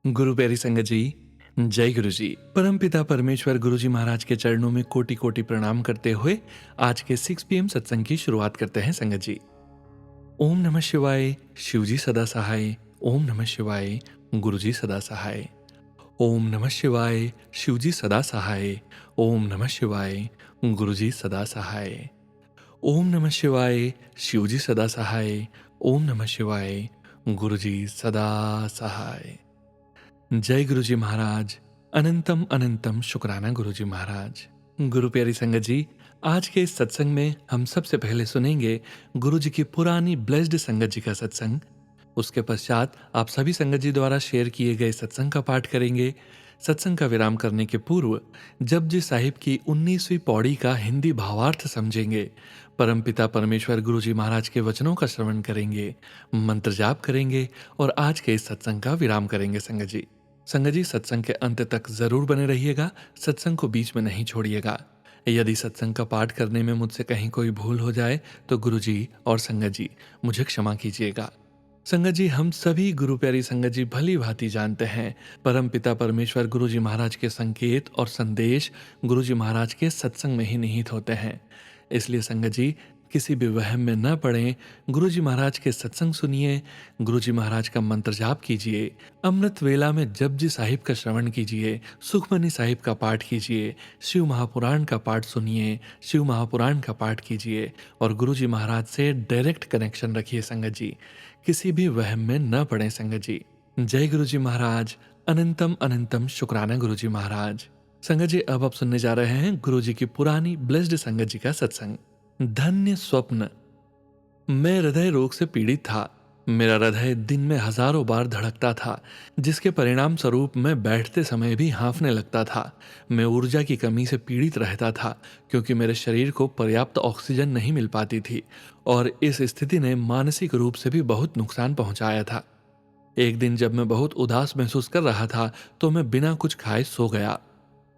गुरु प्यारी संगत जी, जय गुरु जी। परमपिता परमेश्वर गुरु जी महाराज के चरणों में कोटि कोटि प्रणाम करते हुए आज के 6 पीएम सत्संग की शुरुआत करते हैं संगत जी। ओम नमः शिवाय, शिव जी सदा सहाय। ओम नमः शिवाय, गुरु जी सदा सहाय। ओम नमः शिवाय, शिव जी सदा सहाय। ओम नमः शिवाय, गुरु जी सदा सहाय। ओम नमः शिवाय, शिव जी सदा सहाय। ओम नमः शिवाय, गुरु जी सदा सहाय। जय गुरु जी महाराज। अनंतम अनंतम शुक्राना गुरु जी महाराज। गुरु प्यारी संगत जी, आज के इस सत्संग में हम सबसे पहले सुनेंगे गुरु जी की पुरानी ब्लेस्ड संगत जी का सत्संग। उसके पश्चात आप सभी संगत जी द्वारा शेयर किए गए सत्संग का पाठ करेंगे। सत्संग का विराम करने के पूर्व जपजी साहिब की 19वीं पौड़ी का हिंदी भावार्थ समझेंगे। परमपिता परमेश्वर गुरु जी महाराज के वचनों का श्रवण करेंगे, मंत्र जाप करेंगे और आज के इस सत्संग का विराम करेंगे संगत जी। संगत जी, सत्संग के अंत तक जरूर बने रहिएगा, सत्संग को बीच में नहीं छोड़िएगा। यदि सत्संग का पाठ करने में मुझसे कहीं कोई भूल हो जाए तो गुरु जी और संगत जी मुझे क्षमा कीजिएगा। संगत जी, हम सभी गुरु प्यारी संगत जी भली भांति जानते हैं परम पिता परमेश्वर गुरु जी महाराज के संकेत और संदेश गुरु जी महाराज के सत्संग में ही निहित होते हैं। इसलिए संगत जी, किसी भी वहम में न पड़ें, गुरु जी महाराज के सत्संग सुनिए, गुरु जी महाराज का मंत्र जाप कीजिए, अमृत वेला में जपजी साहिब का श्रवण कीजिए, सुखमनी साहिब का पाठ कीजिए, शिव महापुराण का पाठ सुनिए, शिव महापुराण का पाठ कीजिए और गुरु जी महाराज से डायरेक्ट कनेक्शन रखिए संगत जी। किसी भी वहम में न पड़े संगत जी। जय गुरु जी महाराज। अनंतम अनंतम शुक्राना गुरु जी महाराज। संगत जी, अब आप सुनने जा रहे हैं गुरु जी की पुरानी ब्लेस्ड संगत जी का सत्संग। धन्य स्वप्न। मैं हृदय रोग से पीड़ित था। मेरा हृदय दिन में हजारों बार धड़कता था, जिसके परिणाम स्वरूप मैं बैठते समय भी हाँफने लगता था। मैं ऊर्जा की कमी से पीड़ित रहता था क्योंकि मेरे शरीर को पर्याप्त ऑक्सीजन नहीं मिल पाती थी और इस स्थिति ने मानसिक रूप से भी बहुत नुकसान पहुंचाया था। एक दिन जब मैं बहुत उदास महसूस कर रहा था तो मैं बिना कुछ खाए सो गया।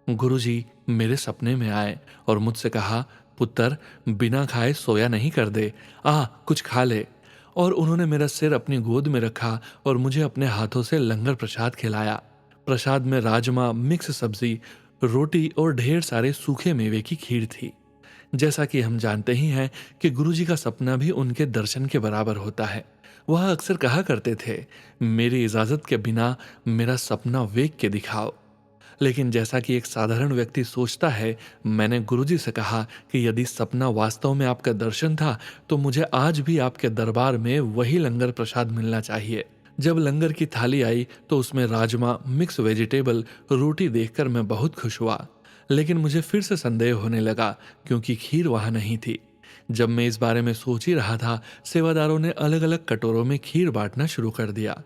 गुरुजी मेरे सपने में आए और मुझसे कहा, पुत्र, बिना खाए सोया नहीं कर दे, कुछ खा ले। और उन्होंने मेरा सिर अपनी गोद में रखा और मुझे अपने हाथों से लंगर प्रसाद खिलाया। प्रसाद में राजमा, मिक्स सब्जी, रोटी और ढेर सारे सूखे मेवे की खीर थी। जैसा कि हम जानते ही हैं कि गुरुजी का सपना भी उनके दर्शन के बराबर होता है। वह अक्सर कहा करते थे, मेरी इजाजत के बिना मेरा सपना वेख के दिखाओ। लेकिन जैसा कि एक साधारण व्यक्ति सोचता है, मैंने गुरुजी से कहा कि यदि सपना वास्तव में आपका दर्शन था तो मुझे आज भी आपके दरबार में वही लंगर प्रसाद मिलना चाहिए। जब लंगर की थाली आई तो उसमें राजमा, मिक्स वेजिटेबल, रोटी देखकर मैं बहुत खुश हुआ। लेकिन मुझे फिर से संदेह होने लगा क्योंकि खीर वहां नहीं थी। जब मैं इस बारे में सोच ही रहा था, सेवादारों ने अलग अलग कटोरों में खीर बांटना शुरू कर दिया।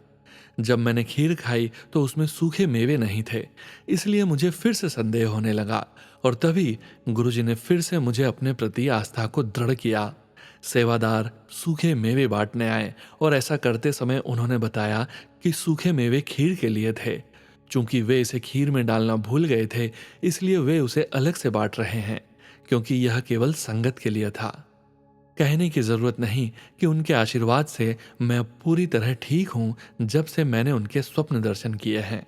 जब मैंने खीर खाई तो उसमें सूखे मेवे नहीं थे, इसलिए मुझे फिर से संदेह होने लगा और तभी गुरुजी ने फिर से मुझे अपने प्रति आस्था को दृढ़ किया। सेवादार सूखे मेवे बांटने आए और ऐसा करते समय उन्होंने बताया कि सूखे मेवे खीर के लिए थे। चूंकि वे इसे खीर में डालना भूल गए थे, इसलिए वे उसे अलग से बांट रहे हैं, क्योंकि यह केवल संगत के लिए था। कहने की जरूरत नहीं कि उनके आशीर्वाद से मैं अब पूरी तरह ठीक हूं जब से मैंने उनके स्वप्न दर्शन किए हैं।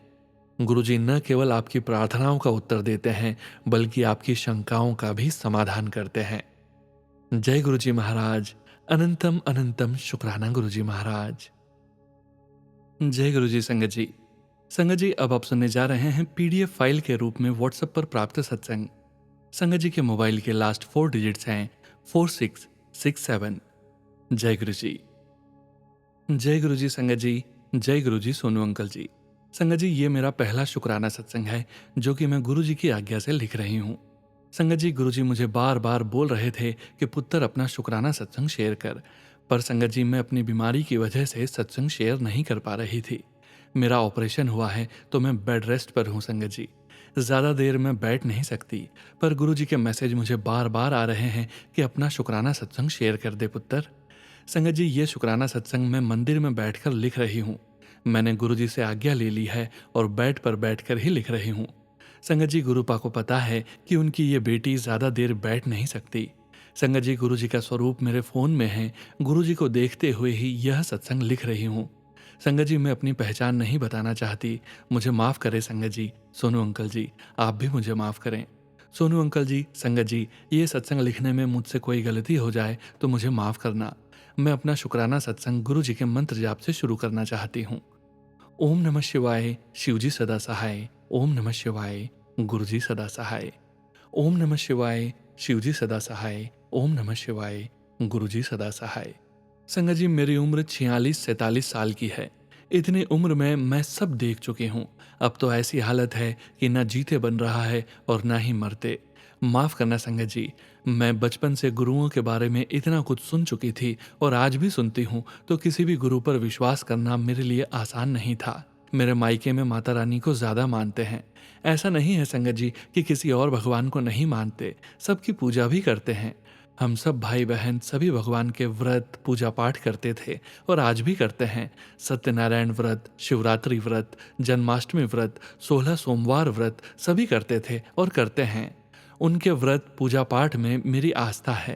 गुरुजी न केवल आपकी प्रार्थनाओं का उत्तर देते हैं बल्कि आपकी शंकाओं का भी समाधान करते हैं। जय गुरुजी महाराज। अनंतम अनंतम शुक्राना गुरुजी महाराज। जय गुरुजी संगत जी। संगत जी, अब आप सुनने जा रहे हैं पीडीएफ फाइल के रूप में व्हाट्सएप पर प्राप्त सत्संग। संगत जी के मोबाइल के लास्ट 4 डिजिट्स हैं 4667। जय गुरु जी। जय गुरु जी संगत जी। जय गुरु जी सोनू अंकल जी। संगत जी, ये मेरा पहला शुक्राना सत्संग है जो कि मैं गुरु जी की आज्ञा से लिख रही हूँ। संगत जी, गुरु जी मुझे बार बार बोल रहे थे कि पुत्र अपना शुक्राना सत्संग शेयर कर, पर संगत जी मैं अपनी बीमारी की वजह से सत्संग शेयर नहीं कर पा रही थी। मेरा ऑपरेशन हुआ है तो मैं बेड रेस्ट पर हूँ संगत जी, ज्यादा देर मैं बैठ नहीं सकती। पर गुरु जी के मैसेज मुझे बार बार आ रहे हैं कि अपना शुक्राना सत्संग शेयर कर दे पुत्र। संगत जी, ये शुक्राना सत्संग मैं मंदिर में बैठकर लिख रही हूँ। मैंने गुरु जी से आज्ञा ले ली है और बेड पर बैठकर ही लिख रही हूँ। संगत जी, गुरुपा को पता है कि उनकी ये बेटी ज्यादा देर बैठ नहीं सकती। संगत जी, गुरु जी का स्वरूप मेरे फोन में है। गुरु जी को देखते हुए ही यह सत्संग लिख रही हूँ। संगत जी, मैं अपनी पहचान नहीं बताना चाहती, मुझे माफ़ करें संगत जी। सोनू अंकल जी, आप भी मुझे माफ़ करें। सोनू अंकल जी, संगत जी, ये सत्संग लिखने में मुझसे कोई गलती हो जाए तो मुझे माफ़ करना। मैं अपना शुक्राना सत्संग गुरु जी के मंत्र जाप से शुरू करना चाहती हूँ। ओम नमः शिवाय, शिवजी सदा सहाय। ओम नमः शिवाय, गुरुजी सदा सहाय। ओम नमः शिवाय, शिवजी सदा सहाय। ओम नमः शिवाय, गुरुजी सदा सहाय। संगत जी, मेरी उम्र 46-47 साल की है। इतनी उम्र में मैं सब देख चुकी हूँ। अब तो ऐसी हालत है कि ना जीते बन रहा है और ना ही मरते। माफ़ करना संगत जी, मैं बचपन से गुरुओं के बारे में इतना कुछ सुन चुकी थी और आज भी सुनती हूँ, तो किसी भी गुरु पर विश्वास करना मेरे लिए आसान नहीं था। मेरे मायके में माता रानी को ज़्यादा मानते हैं। ऐसा नहीं है संगत जी कि किसी और भगवान को नहीं मानते, सबकी पूजा भी करते हैं। हम सब भाई बहन सभी भगवान के व्रत पूजा पाठ करते थे और आज भी करते हैं। सत्यनारायण व्रत, शिवरात्रि व्रत, जन्माष्टमी व्रत, 16 सोमवार व्रत सभी करते थे और करते हैं। उनके व्रत पूजा पाठ में मेरी आस्था है।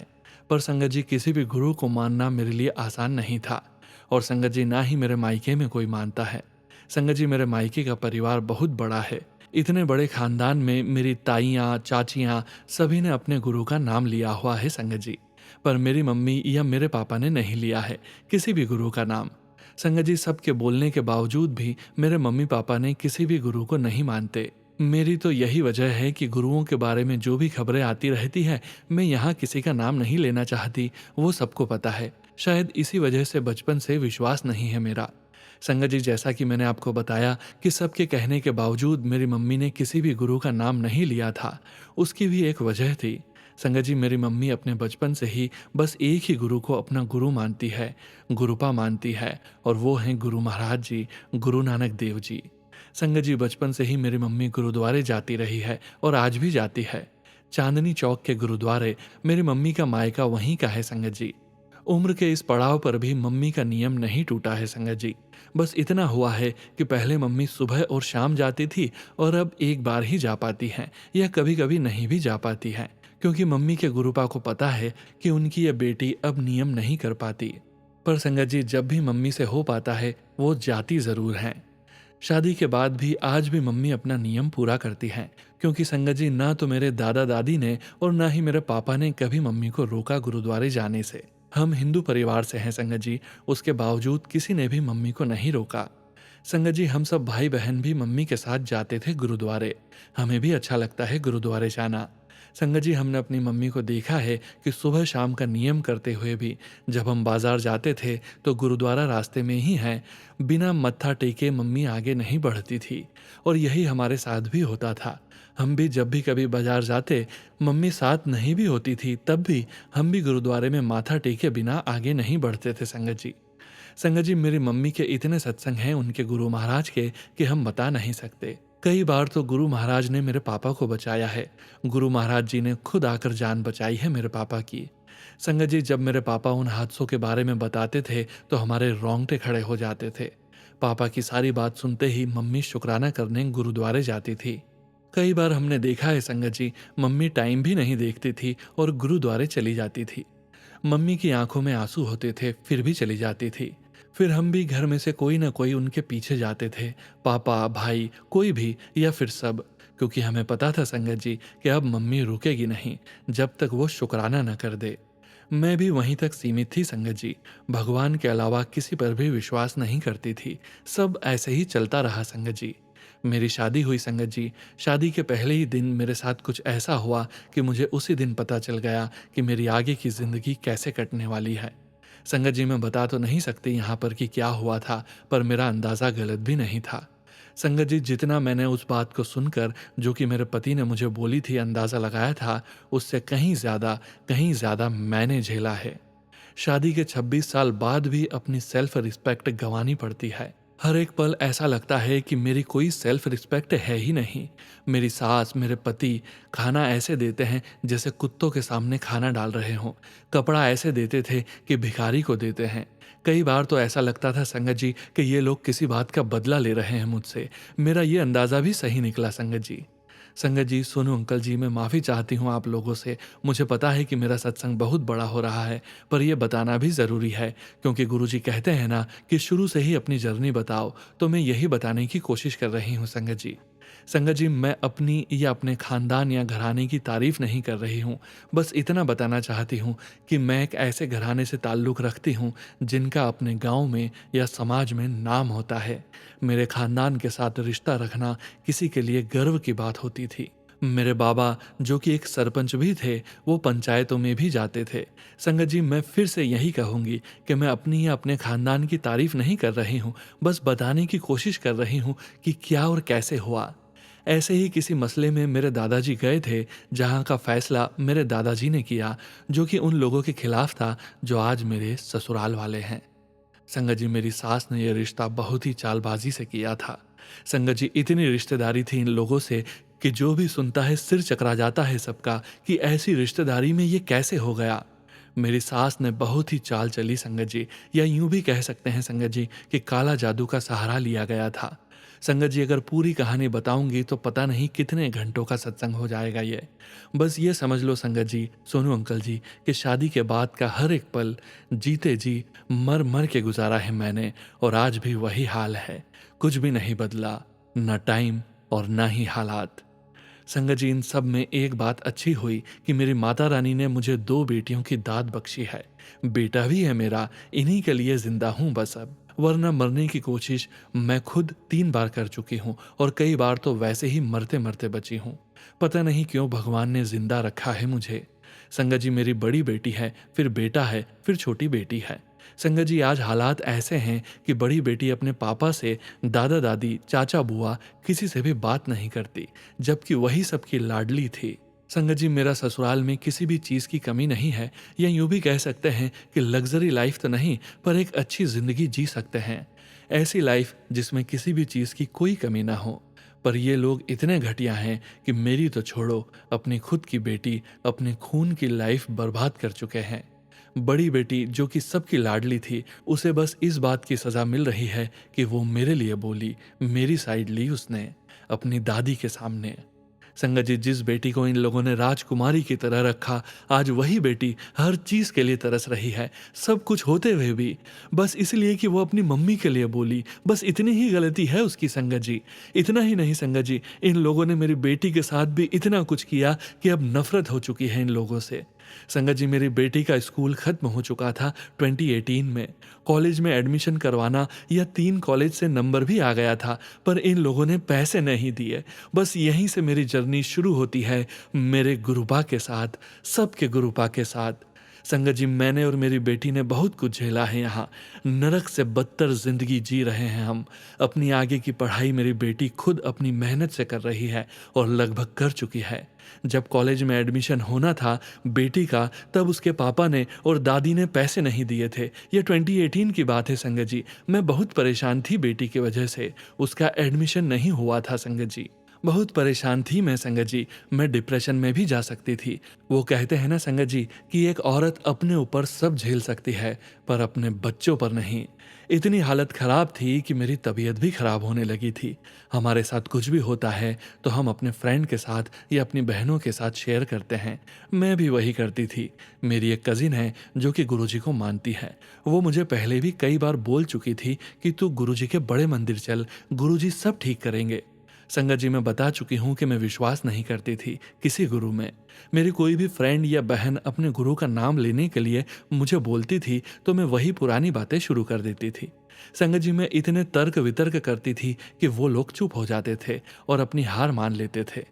पर संगत जी, किसी भी गुरु को मानना मेरे लिए आसान नहीं था। और संगत जी, ना ही मेरे मायके में कोई मानता है। संगत जी, मेरे मायके का परिवार बहुत बड़ा है। इतने बड़े खानदान में मेरी ताइयाँ, चाचियाँ सभी ने अपने गुरु का नाम लिया हुआ है संगत जी। पर मेरी मम्मी या मेरे पापा ने नहीं लिया है किसी भी गुरु का नाम। संगत जी, सबके बोलने के बावजूद भी मेरे मम्मी पापा ने किसी भी गुरु को नहीं मानते। मेरी तो यही वजह है कि गुरुओं के बारे में जो भी खबरें आती रहती है, मैं यहाँ किसी का नाम नहीं लेना चाहती, वो सबको पता है। शायद इसी वजह से बचपन से विश्वास नहीं है मेरा। संगत जी, जैसा कि मैंने आपको बताया कि सबके कहने के बावजूद मेरी मम्मी ने किसी भी गुरु का नाम नहीं लिया था, उसकी भी एक वजह थी। संगत जी, मेरी मम्मी अपने बचपन से ही बस एक ही गुरु को अपना गुरु मानती है, गुरुपा मानती है, और वो हैं गुरु महाराज जी, गुरु नानक देव जी। संगत जी, बचपन से ही मेरी मम्मी गुरुद्वारे जाती रही है और आज भी जाती है। चांदनी चौक के गुरुद्वारे मेरी मम्मी का मायका वहीं का है संगत जी। उम्र के इस पड़ाव पर भी मम्मी का नियम नहीं टूटा है संगत जी। बस इतना हुआ है कि पहले मम्मी सुबह और शाम जाती थी और अब एक बार ही जा पाती हैं, या कभी कभी नहीं भी जा पाती हैं, क्योंकि मम्मी के गुरुपा को पता है कि उनकी यह बेटी अब नियम नहीं कर पाती। पर संगत जी, जब भी मम्मी से हो पाता है वो जाती ज़रूर हैं। शादी के बाद भी आज भी मम्मी अपना नियम पूरा करती हैं, क्योंकि संगत जी, ना तो मेरे दादा दादी ने और ना ही मेरे पापा ने कभी मम्मी को रोका गुरुद्वारे जाने से। हम हिंदू परिवार से हैं संगत जी, उसके बावजूद किसी ने भी मम्मी को नहीं रोका। संगत जी, हम सब भाई बहन भी मम्मी के साथ जाते थे गुरुद्वारे। हमें भी अच्छा लगता है गुरुद्वारे जाना। संगत जी, हमने अपनी मम्मी को देखा है कि सुबह शाम का नियम करते हुए भी जब हम बाजार जाते थे तो गुरुद्वारा रास्ते में ही है, बिना मत्था टेके मम्मी आगे नहीं बढ़ती थी। और यही हमारे साथ भी होता था। हम भी जब भी कभी बाजार जाते, मम्मी साथ नहीं भी होती थी, तब भी हम भी गुरुद्वारे में माथा टेके बिना आगे नहीं बढ़ते थे संगत जी। संगत जी, मेरी मम्मी के इतने सत्संग हैं उनके गुरु महाराज के कि हम बता नहीं सकते। कई बार तो गुरु महाराज ने मेरे पापा को बचाया है। गुरु महाराज जी ने खुद आकर जान बचाई है मेरे पापा की। संगत जी, जब मेरे पापा उन हादसों के बारे में बताते थे तो हमारे रोंगटे खड़े हो जाते थे। पापा की सारी बात सुनते ही मम्मी शुक्राना करने गुरुद्वारे जाती थी। कई बार हमने देखा है संगत जी, मम्मी टाइम भी नहीं देखती थी और गुरुद्वारे चली जाती थी। मम्मी की आंखों में आंसू होते थे फिर भी चली जाती थी। फिर हम भी घर में से कोई ना कोई उनके पीछे जाते थे, पापा, भाई, कोई भी, या फिर सब, क्योंकि हमें पता था संगत जी कि अब मम्मी रुकेगी नहीं जब तक वो शुक्राना न कर दे। मैं भी वहीं तक सीमित थी संगत जी। भगवान के अलावा किसी पर भी विश्वास नहीं करती थी। सब ऐसे ही चलता रहा संगत जी। मेरी शादी हुई संगत जी। शादी के पहले ही दिन मेरे साथ कुछ ऐसा हुआ कि मुझे उसी दिन पता चल गया कि मेरी आगे की जिंदगी कैसे कटने वाली है। संगत जी, मैं बता तो नहीं सकती यहाँ पर कि क्या हुआ था, पर मेरा अंदाज़ा गलत भी नहीं था। संगत जी, जितना मैंने उस बात को सुनकर, जो कि मेरे पति ने मुझे बोली थी, अंदाज़ा लगाया था, उससे कहीं ज़्यादा मैंने झेला है। शादी के 26 साल बाद भी अपनी सेल्फ रिस्पेक्ट गंवानी पड़ती है। हर एक पल ऐसा लगता है कि मेरी कोई सेल्फ रिस्पेक्ट है ही नहीं। मेरी सास, मेरे पति खाना ऐसे देते हैं जैसे कुत्तों के सामने खाना डाल रहे हों। कपड़ा ऐसे देते थे कि भिखारी को देते हैं। कई बार तो ऐसा लगता था संगत जी कि ये लोग किसी बात का बदला ले रहे हैं मुझसे। मेरा ये अंदाज़ा भी सही निकला संगत जी। संगत जी, सोनू अंकल जी, मैं माफ़ी चाहती हूँ आप लोगों से। मुझे पता है कि मेरा सत्संग बहुत बड़ा हो रहा है, पर यह बताना भी ज़रूरी है, क्योंकि गुरुजी कहते हैं ना कि शुरू से ही अपनी जर्नी बताओ, तो मैं यही बताने की कोशिश कर रही हूँ संगत जी। संगत जी, मैं अपनी या अपने खानदान या घराने की तारीफ नहीं कर रही हूँ। बस इतना बताना चाहती हूँ कि मैं एक ऐसे घराने से ताल्लुक़ रखती हूँ जिनका अपने गाँव में या समाज में नाम होता है। मेरे खानदान के साथ रिश्ता रखना किसी के लिए गर्व की बात होती थी। मेरे बाबा, जो कि एक सरपंच भी थे, वो पंचायतों में भी जाते थे। संगत जी, मैं फिर से यही कहूँगी कि मैं अपनी या अपने खानदान की तारीफ नहीं कर रही हूँ, बस बताने की कोशिश कर रही हूँ कि क्या और कैसे हुआ। ऐसे ही किसी मसले में मेरे दादाजी गए थे, जहाँ का फैसला मेरे दादाजी ने किया, जो कि उन लोगों के खिलाफ था जो आज मेरे ससुराल वाले हैं। संगत जी, मेरी सास ने यह रिश्ता बहुत ही चालबाजी से किया था। संगत जी, इतनी रिश्तेदारी थी इन लोगों से कि जो भी सुनता है सिर चकरा जाता है सबका कि ऐसी रिश्तेदारी में ये कैसे हो गया। मेरी सास ने बहुत ही चाल चली संगत जी, या यूं भी कह सकते हैं संगत जी कि काला जादू का सहारा लिया गया था। संगत जी, अगर पूरी कहानी बताऊंगी तो पता नहीं कितने घंटों का सत्संग हो जाएगा ये। बस ये समझ लो संगत जी, सोनू अंकल जी, कि शादी के बाद का हर एक पल जीते जी मर मर के गुजारा है मैंने, और आज भी वही हाल है। कुछ भी नहीं बदला, न टाइम और न ही हालात। संगत जी, इन सब में एक बात अच्छी हुई कि मेरी माता रानी ने मुझे 2 बेटियों की दाद बख्शी है। बेटा भी है मेरा, इन्हीं के लिए जिंदा हूं बस अब। वरना मरने की कोशिश मैं खुद 3 बार कर चुकी हूँ, और कई बार तो वैसे ही मरते मरते बची हूँ। पता नहीं क्यों भगवान ने जिंदा रखा है मुझे। संगत जी, मेरी बड़ी बेटी है, फिर बेटा है, फिर छोटी बेटी है। संगत जी, आज हालात ऐसे हैं कि बड़ी बेटी अपने पापा से, दादा दादी, चाचा बुआ, किसी से भी बात नहीं करती, जबकि वही सबकी लाडली थी। संगत जी, मेरा ससुराल में किसी भी चीज़ की कमी नहीं है, या यूं भी कह सकते हैं कि लग्जरी लाइफ तो नहीं, पर एक अच्छी जिंदगी जी सकते हैं। ऐसी लाइफ जिसमें किसी भी चीज़ की कोई कमी ना हो। पर ये लोग इतने घटिया हैं कि मेरी तो छोड़ो, अपनी खुद की बेटी, अपने खून की लाइफ बर्बाद कर चुके हैं। बड़ी बेटी, जो कि सबकी लाडली थी, उसे बस इस बात की सज़ा मिल रही है कि वो मेरे लिए बोली, मेरी साइड ली उसने अपनी दादी के सामने। संगत जी, जिस बेटी को इन लोगों ने राजकुमारी की तरह रखा, आज वही बेटी हर चीज़ के लिए तरस रही है, सब कुछ होते हुए भी, बस इसलिए कि वो अपनी मम्मी के लिए बोली। बस इतनी ही गलती है उसकी संगत जी। इतना ही नहीं संगत जी, इन लोगों ने मेरी बेटी के साथ भी इतना कुछ किया कि अब नफरत हो चुकी है इन लोगों से। संगत जी, मेरी बेटी का स्कूल खत्म हो चुका था 2018 में। कॉलेज में एडमिशन करवाना या 3 कॉलेज से नंबर भी आ गया था, पर इन लोगों ने पैसे नहीं दिए। बस यहीं से मेरी जर्नी शुरू होती है, मेरे गुरुबा के साथ, सबके गुरुबा के साथ। संगत जी, मैंने और मेरी बेटी ने बहुत कुछ झेला है यहाँ। नरक से बदतर जिंदगी जी रहे हैं हम। अपनी आगे की पढ़ाई मेरी बेटी खुद अपनी मेहनत से कर रही है, और लगभग कर चुकी है। जब कॉलेज में एडमिशन होना था बेटी का, तब उसके पापा ने और दादी ने पैसे नहीं दिए थे। ये 2018 की बात है संगत जी। मैं बहुत परेशान थी बेटी की वजह से, उसका एडमिशन नहीं हुआ था संगत जी। बहुत परेशान थी मैं संगत जी, मैं डिप्रेशन में भी जा सकती थी। वो कहते हैं ना संगत जी कि एक औरत अपने ऊपर सब झेल सकती है, पर अपने बच्चों पर नहीं। इतनी हालत खराब थी कि मेरी तबीयत भी खराब होने लगी थी। हमारे साथ कुछ भी होता है तो हम अपने फ्रेंड के साथ या अपनी बहनों के साथ शेयर करते हैं। मैं भी वही करती थी। मेरी एक कजिन है जो कि गुरुजी को मानती है। वो मुझे पहले भी कई बार बोल चुकी थी कि तू गुरुजी के बड़े मंदिर चल, गुरुजी सब ठीक करेंगे। संगत जी, मैं बता चुकी हूँ कि मैं विश्वास नहीं करती थी किसी गुरु में। मेरी कोई भी फ्रेंड या बहन अपने गुरु का नाम लेने के लिए मुझे बोलती थी तो मैं वही पुरानी बातें शुरू कर देती थी। संगत जी, मैं इतने तर्क वितर्क करती थी कि वो लोग चुप हो जाते थे और अपनी हार मान लेते थे।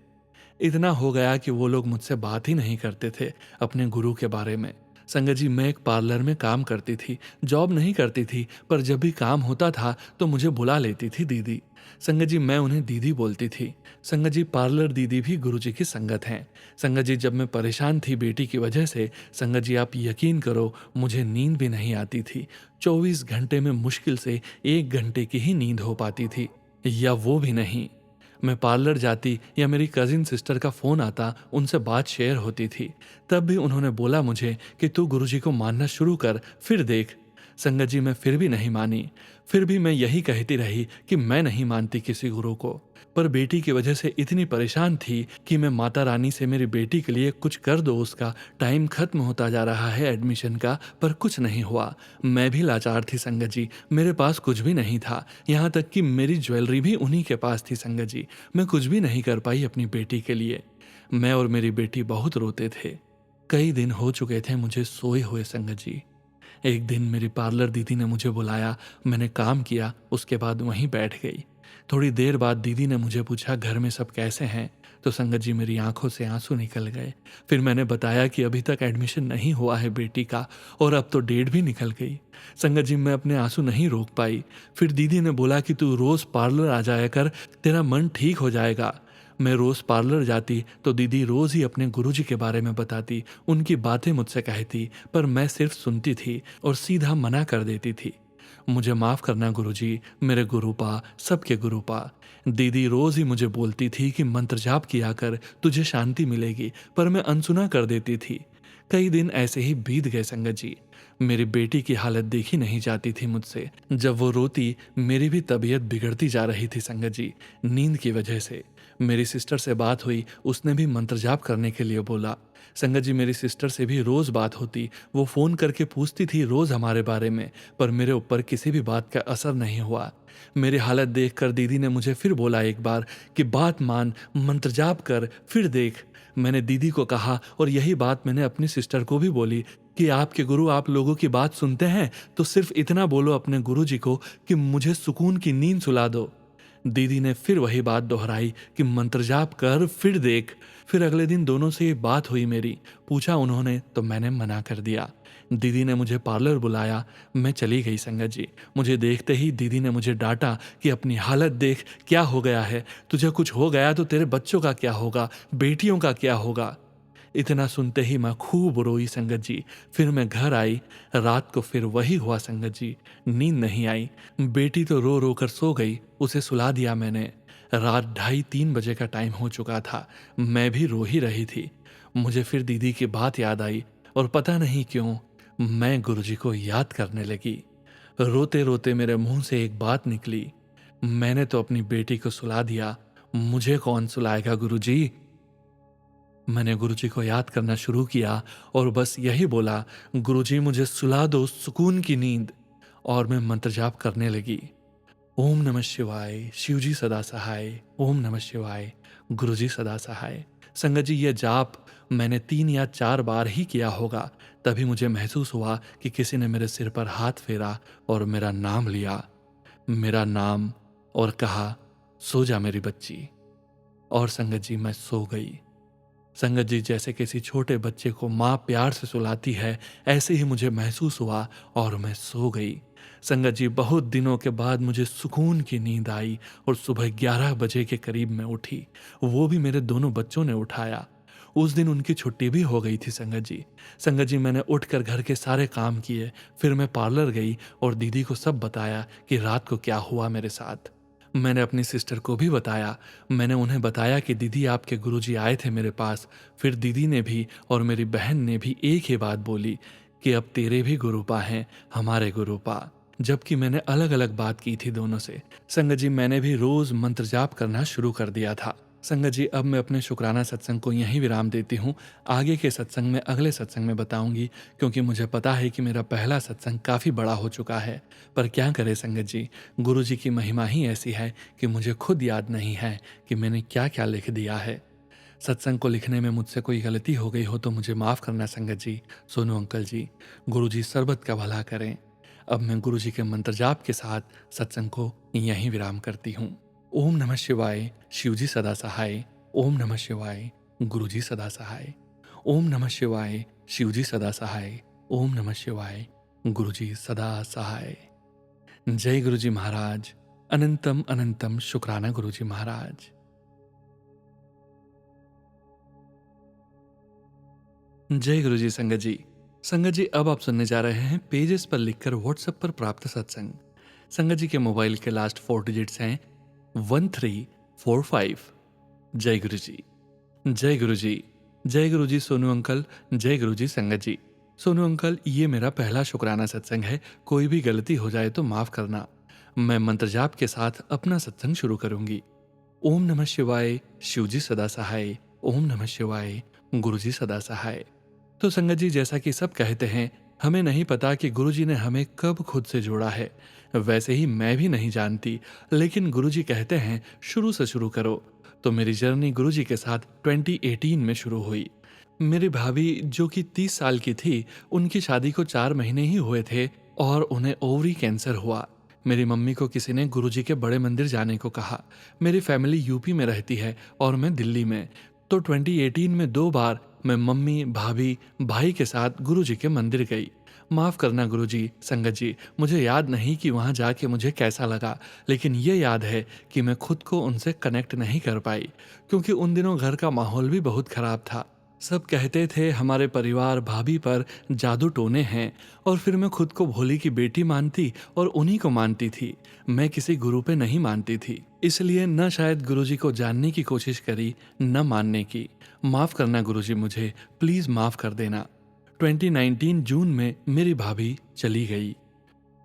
इतना हो गया कि वो लोग मुझसे बात ही नहीं करते थे अपने गुरु के बारे में। संगत जी, मैं एक पार्लर में काम करती थी, जॉब नहीं करती थी, पर जब भी काम होता था तो मुझे बुला लेती थी दीदी। संगत जी, मैं उन्हें दीदी बोलती थी। संगत जी, पार्लर दीदी भी गुरुजी की संगत हैं। संगत जी, जब मैं परेशान थी बेटी की वजह से, संगत जी आप यकीन करो, मुझे नींद भी नहीं आती थी। 24 घंटे में मुश्किल से 1 घंटे की ही नींद हो पाती थी, या वो भी नहीं। मैं पार्लर जाती या मेरी कजिन सिस्टर का फ़ोन आता, उनसे बात शेयर होती थी, तब भी उन्होंने बोला मुझे कि तू गुरुजी को मानना शुरू कर, फिर देख। संगत जी मैं फिर भी नहीं मानी। फिर भी मैं यही कहती रही कि मैं नहीं मानती किसी गुरु को। पर बेटी की वजह से इतनी परेशान थी कि मैं माता रानी से मेरी बेटी के लिए कुछ कर दो, उसका टाइम खत्म होता जा रहा है एडमिशन का, पर कुछ नहीं हुआ। मैं भी लाचार थी संगत जी, मेरे पास कुछ भी नहीं था। यहाँ तक कि मेरी ज्वेलरी भी उन्हीं के पास थी संगत जी। मैं कुछ भी नहीं कर पाई अपनी बेटी के लिए। मैं और मेरी बेटी बहुत रोते थे। कई दिन हो चुके थे मुझे सोए हुए संगत जी। एक दिन मेरी पार्लर दीदी ने मुझे बुलाया, मैंने काम किया, उसके बाद वहीं बैठ गई। थोड़ी देर बाद दीदी ने मुझे पूछा घर में सब कैसे हैं, तो संगत जी मेरी आंखों से आंसू निकल गए। फिर मैंने बताया कि अभी तक एडमिशन नहीं हुआ है बेटी का और अब तो डेट भी निकल गई। संगत जी मैं अपने आंसू नहीं रोक पाई। फिर दीदी ने बोला कि तू रोज पार्लर आ जाया कर, तेरा मन ठीक हो जाएगा। मैं रोज पार्लर जाती तो दीदी रोज ही अपने गुरुजी के बारे में बताती, उनकी बातें मुझसे कहती, पर मैं सिर्फ सुनती थी और सीधा मना कर देती थी। मुझे माफ करना गुरुजी, मेरे गुरुपा, सबके गुरुपा। दीदी रोज ही मुझे बोलती थी कि मंत्र जाप किया कर, तुझे शांति मिलेगी, पर मैं अनसुना कर देती थी। कई दिन ऐसे ही बीत गए संगत जी। मेरी बेटी की हालत देखी नहीं जाती थी मुझसे। जब वो रोती मेरी भी तबीयत बिगड़ती जा रही थी संगत जी, नींद की वजह से। मेरी सिस्टर से बात हुई, उसने भी मंत्र जाप करने के लिए बोला। संगत जी मेरी सिस्टर से भी रोज बात होती, वो फोन करके पूछती थी रोज हमारे बारे में, पर मेरे ऊपर किसी भी बात का असर नहीं हुआ। मेरी हालत देखकर दीदी ने मुझे फिर बोला एक बार कि बात मान, मंत्र जाप कर, फिर देख। मैंने दीदी को कहा और यही बात मैंने अपनी सिस्टर को भी बोली कि आपके गुरु आप लोगों की बात सुनते हैं तो सिर्फ इतना बोलो अपने गुरु जी को कि मुझे सुकून की नींद सुला दो। दीदी ने फिर वही बात दोहराई कि मंत्र जाप कर, फिर देख। फिर अगले दिन दोनों से ये बात हुई मेरी, पूछा उन्होंने तो मैंने मना कर दिया। दीदी ने मुझे पार्लर बुलाया, मैं चली गई संगत जी। मुझे देखते ही दीदी ने मुझे डांटा कि अपनी हालत देख, क्या हो गया है, तुझे कुछ हो गया तो तेरे बच्चों का क्या होगा, बेटियों का क्या होगा। इतना सुनते ही मैं खूब रोई संगत जी। फिर मैं घर आई, रात को फिर वही हुआ संगत जी, नींद नहीं आई। बेटी तो रो रो कर सो गई, उसे सुला दिया मैंने। रात 2:30-3 बजे का टाइम हो चुका था, मैं भी रो ही रही थी। मुझे फिर दीदी की बात याद आई और पता नहीं क्यों मैं गुरुजी को याद करने लगी। रोते रोते मेरे मुंह से एक बात निकली, मैंने तो अपनी बेटी को सुला दिया, मुझे कौन सुलाएगा गुरुजी। मैंने गुरुजी को याद करना शुरू किया और बस यही बोला, गुरुजी मुझे सुला दो सुकून की नींद। और मैं मंत्र जाप करने लगी। ओम नमः शिवाय, शिवजी सदा सहाय। ओम नमः शिवाय, गुरुजी सदा सहाय। संगत जी ये जाप मैंने 3 या 4 बार ही किया होगा, तभी मुझे महसूस हुआ कि किसी ने मेरे सिर पर हाथ फेरा और मेरा नाम लिया, मेरा नाम, और कहा सो जा मेरी बच्ची। और संगत जी मैं सो गई। संगत जी जैसे किसी छोटे बच्चे को माँ प्यार से सुलाती है, ऐसे ही मुझे महसूस हुआ और मैं सो गई। संगत जी बहुत दिनों के बाद मुझे सुकून की नींद आई और सुबह 11 बजे के करीब मैं उठी। वो भी मेरे दोनों बच्चों ने उठाया। उस दिन उनकी छुट्टी भी हो गई थी संगत जी। संगत जी मैंने उठकर घर के सारे काम किए, फिर मैं पार्लर गई और दीदी को सब बताया कि रात को क्या हुआ मेरे साथ। मैंने अपनी सिस्टर को भी बताया। मैंने उन्हें बताया कि दीदी आपके गुरुजी आए थे मेरे पास। फिर दीदी ने भी और मेरी बहन ने भी एक ही बात बोली कि अब तेरे भी गुरुपा हैं, हमारे गुरुपा। जबकि मैंने अलग अलग बात की थी दोनों से। संगत जी मैंने भी रोज मंत्र जाप करना शुरू कर दिया था। संगत जी अब मैं अपने शुक्राना सत्संग को यहीं विराम देती हूँ। आगे के सत्संग में अगले सत्संग में बताऊंगी, क्योंकि मुझे पता है कि मेरा पहला सत्संग काफ़ी बड़ा हो चुका है। पर क्या करें संगत जी, गुरु जी की महिमा ही ऐसी है कि मुझे खुद याद नहीं है कि मैंने क्या क्या लिख दिया है। सत्संग को लिखने में मुझसे कोई गलती हो गई हो तो मुझे माफ़ करना संगत जी, सोनू अंकल जी। गुरु जी सर्बत का भला करें। अब मैं गुरु जी के मंत्र जाप के साथ सत्संग को यहीं विराम करती हूँ। ओम नमः शिवाय, शिवजी सदा सहाय। ओम नमः शिवाय, गुरुजी सदा सहाय। ओम नमः शिवाय, शिवजी सदा सहाय। ओम नमः शिवाय, गुरुजी सदा सहाय। जय गुरुजी महाराज। अनंतम अनंतम शुक्राना गुरुजी महाराज। जय गुरुजी संगत जी। संगत जी अब आप सुनने जा रहे हैं पेजेस पर लिखकर व्हाट्सएप पर प्राप्त सत्संग। संगत जी के मोबाइल के लास्ट 4 डिजिट्स हैं 1345। जय गुरु जी। जय गुरु जी। जय गुरु जी सोनू अंकल। जय गुरु जी संगत जी। सोनू अंकल, ये मेरा पहला शुक्राना सत्संग है। कोई भी गलती हो जाए तो माफ करना। मैं मंत्र जाप के साथ अपना सत्संग शुरू करूंगी। ओम नमः शिवाय, शिवजी सदा सहाय। ओम नमः शिवाय, गुरुजी सदा सहाय। तो संगत जी, जैसा कि सब कहते हैं, हमें नहीं पता कि गुरुजी ने हमें कब खुद से जोड़ा है। वैसे ही मैं भी नहीं जानती, लेकिन गुरुजी कहते हैं शुरू से शुरू करो। तो मेरी जर्नी गुरुजी के साथ 2018 में शुरू हुई। मेरी भाभी, जो कि 30 साल की थी, उनकी शादी को 4 महीने ही हुए थे और उन्हें ओवरी कैंसर हुआ। मेरी मम्मी को किसी ने गुरुजी के बड़े मंदिर जाने को कहा। मेरी फैमिली यूपी में रहती है और मैं दिल्ली में। तो 2018 में 2 बार मैं मम्मी, भाभी, भाई के साथ गुरुजी के मंदिर गई। माफ़ करना गुरुजी, संगत जी, मुझे याद नहीं कि वहाँ जाके मुझे कैसा लगा, लेकिन ये याद है कि मैं खुद को उनसे कनेक्ट नहीं कर पाई, क्योंकि उन दिनों घर का माहौल भी बहुत ख़राब था। सब कहते थे हमारे परिवार भाभी पर जादू टोने हैं, और फिर मैं खुद को भोली की बेटी मानती और उन्हीं को मानती थी। मैं किसी गुरु पे नहीं मानती थी, इसलिए न शायद गुरुजी को जानने की कोशिश करी, न मानने की। माफ़ करना गुरुजी, मुझे प्लीज़ माफ़ कर देना। 2019 जून में मेरी भाभी चली गई